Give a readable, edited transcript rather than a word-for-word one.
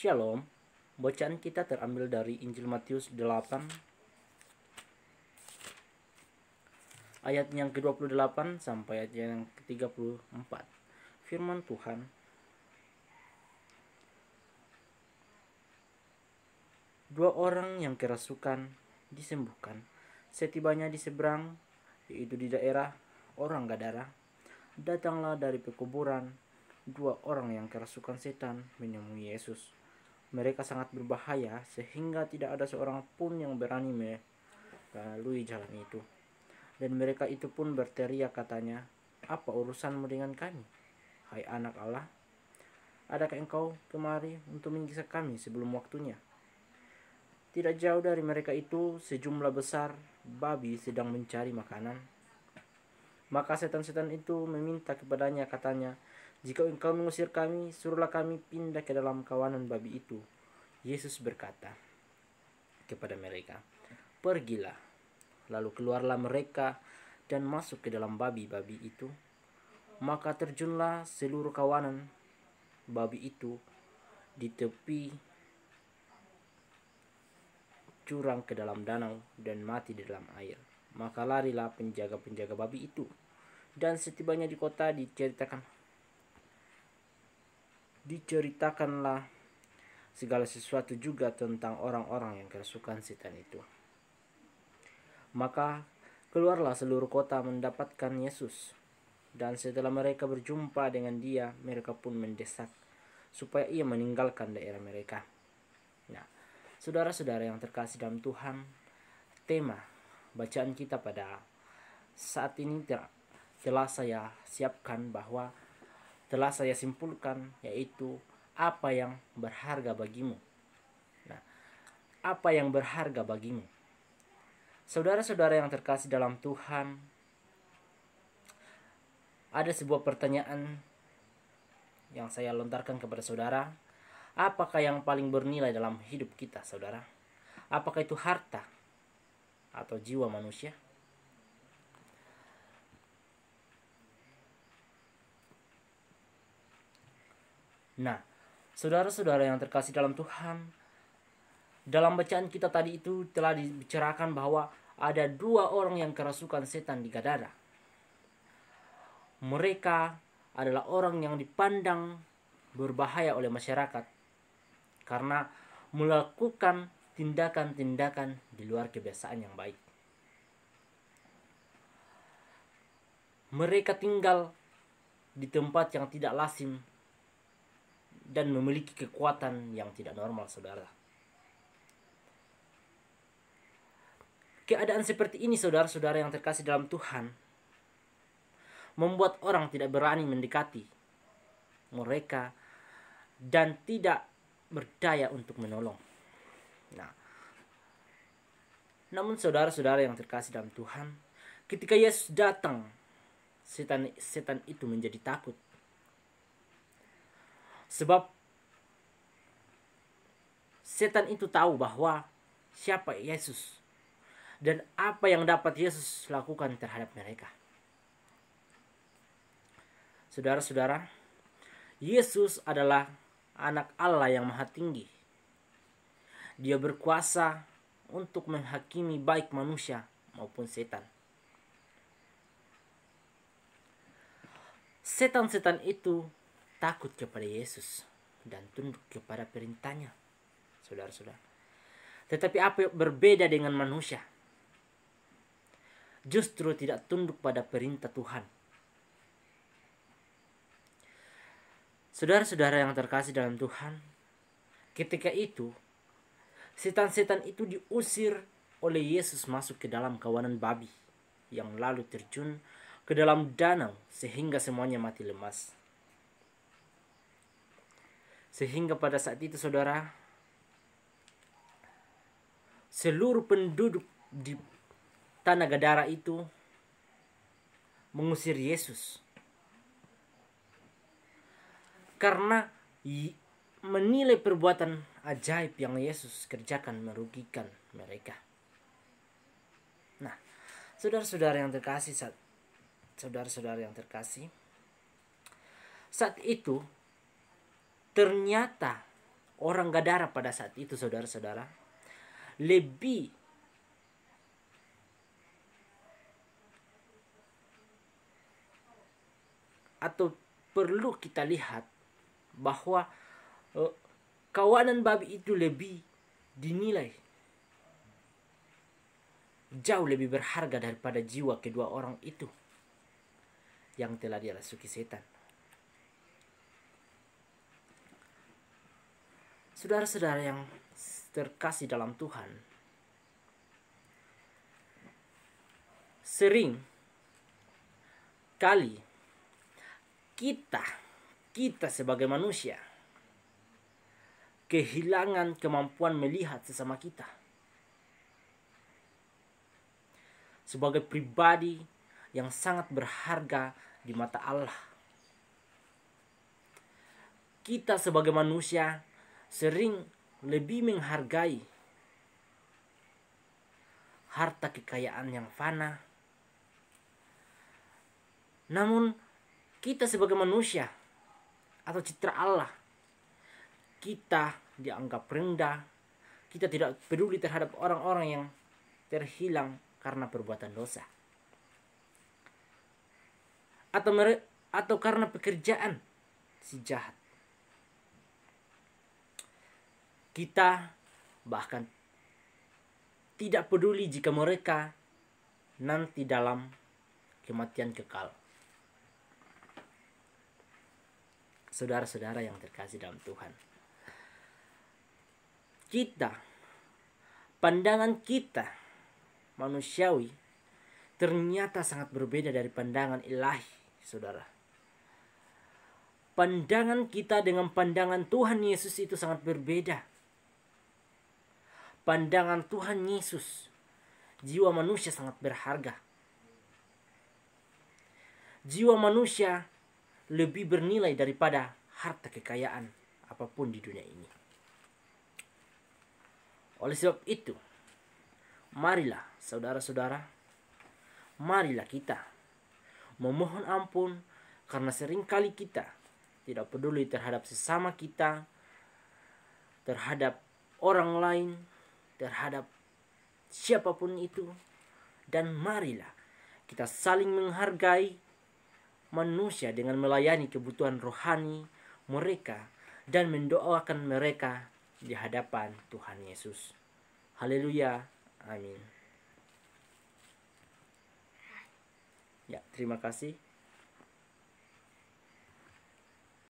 Shalom. Bacaan kita terambil dari Injil Matius 8 ayat yang ke-28 sampai ayat yang ke-34. Firman Tuhan, dua orang yang kerasukan disembuhkan. Setibanya di seberang, yaitu di daerah orang Gadara, datanglah dari pekuburan dua orang yang kerasukan setan menemui Yesus. Mereka sangat berbahaya sehingga tidak ada seorang pun yang berani melalui jalan itu. Dan mereka itu pun berteriak katanya, "Apa urusanmu dengan kami, hai anak Allah? Adakah engkau kemari untuk menyiksa kami sebelum waktunya?" Tidak jauh dari mereka itu sejumlah besar babi sedang mencari makanan. Maka setan-setan itu meminta kepadanya katanya, "Jika engkau mengusir kami, suruhlah kami pindah ke dalam kawanan babi itu." Yesus berkata kepada mereka, "Pergilah." Lalu keluarlah mereka dan masuk ke dalam babi-babi itu. Maka terjunlah seluruh kawanan babi itu di tepi jurang ke dalam danau dan mati di dalam air. Maka larilah penjaga-penjaga babi itu. Dan setibanya di kota diceritakanlah segala sesuatu juga tentang orang-orang yang kerasukan setan itu. Maka keluarlah seluruh kota mendapatkan Yesus. Dan setelah mereka berjumpa dengan dia, mereka pun mendesak supaya ia meninggalkan daerah mereka. Nah, saudara-saudara yang terkasih dalam Tuhan, tema bacaan kita pada saat ini telah saya siapkan, bahwa telah saya simpulkan, yaitu apa yang berharga bagimu. Nah, apa yang berharga bagimu? Saudara-saudara yang terkasih dalam Tuhan, ada sebuah pertanyaan yang saya lontarkan kepada saudara. Apakah yang paling bernilai dalam hidup kita, saudara? Apakah itu harta atau jiwa manusia? Nah, saudara-saudara yang terkasih dalam Tuhan, dalam bacaan kita tadi itu telah dibicarakan bahwa ada dua orang yang kerasukan setan di Gadara. Mereka adalah orang yang dipandang berbahaya oleh masyarakat karena melakukan tindakan-tindakan di luar kebiasaan yang baik. Mereka tinggal di tempat yang tidak lazim dan memiliki kekuatan yang tidak normal, saudara. Keadaan seperti ini, saudara-saudara yang terkasih dalam Tuhan, membuat orang tidak berani mendekati mereka dan tidak berdaya untuk menolong. Nah, namun saudara-saudara yang terkasih dalam Tuhan, ketika Yesus datang, setan itu menjadi takut. Sebab setan itu tahu bahwa siapa Yesus dan apa yang dapat Yesus lakukan terhadap mereka. Saudara-saudara, Yesus adalah anak Allah yang maha tinggi. Dia berkuasa untuk menghakimi baik manusia maupun setan. Setan-setan itu takut kepada Yesus dan tunduk kepada perintahnya, saudara-saudara. Tetapi apa yang berbeda dengan manusia? Justru tidak tunduk pada perintah Tuhan. Saudara-saudara yang terkasih dalam Tuhan, ketika itu setan-setan itu diusir oleh Yesus masuk ke dalam kawanan babi yang lalu terjun ke dalam danau sehingga semuanya mati lemas. Sehingga pada saat itu, saudara, seluruh penduduk di tanah Gadara itu mengusir Yesus karena menilai perbuatan ajaib yang Yesus kerjakan merugikan mereka. Nah, saudara-saudara yang terkasih, saat itu ternyata orang Gadara pada saat itu, saudara-saudara, lebih atau perlu kita lihat bahwa kawanan babi itu lebih dinilai jauh lebih berharga daripada jiwa kedua orang itu yang telah dirasuki setan. Saudara-saudara yang terkasih dalam Tuhan, sering kali kita sebagai manusia kehilangan kemampuan melihat sesama kita. Sebagai pribadi yang sangat berharga di mata Allah, kita sebagai manusia sering lebih menghargai harta kekayaan yang fana. Namun kita sebagai manusia atau citra Allah, kita dianggap rendah. Kita tidak peduli terhadap orang-orang yang terhilang karena perbuatan dosa, atau karena pekerjaan si jahat. Kita bahkan tidak peduli jika mereka nanti dalam kematian kekal. Saudara-saudara yang terkasih dalam Tuhan, pandangan kita manusiawi ternyata sangat berbeda dari pandangan ilahi, saudara. Pandangan kita dengan pandangan Tuhan Yesus itu sangat berbeda. Pandangan Tuhan Yesus, jiwa manusia sangat berharga. Jiwa manusia lebih bernilai daripada harta kekayaan apapun di dunia ini. Oleh sebab itu, marilah saudara-saudara, marilah kita memohon ampun karena seringkali kita tidak peduli terhadap sesama kita, terhadap orang lain, terhadap siapapun itu. Dan marilah kita saling menghargai manusia dengan melayani kebutuhan rohani mereka dan mendoakan mereka di hadapan Tuhan Yesus. Haleluya. Amin. Ya, terima kasih.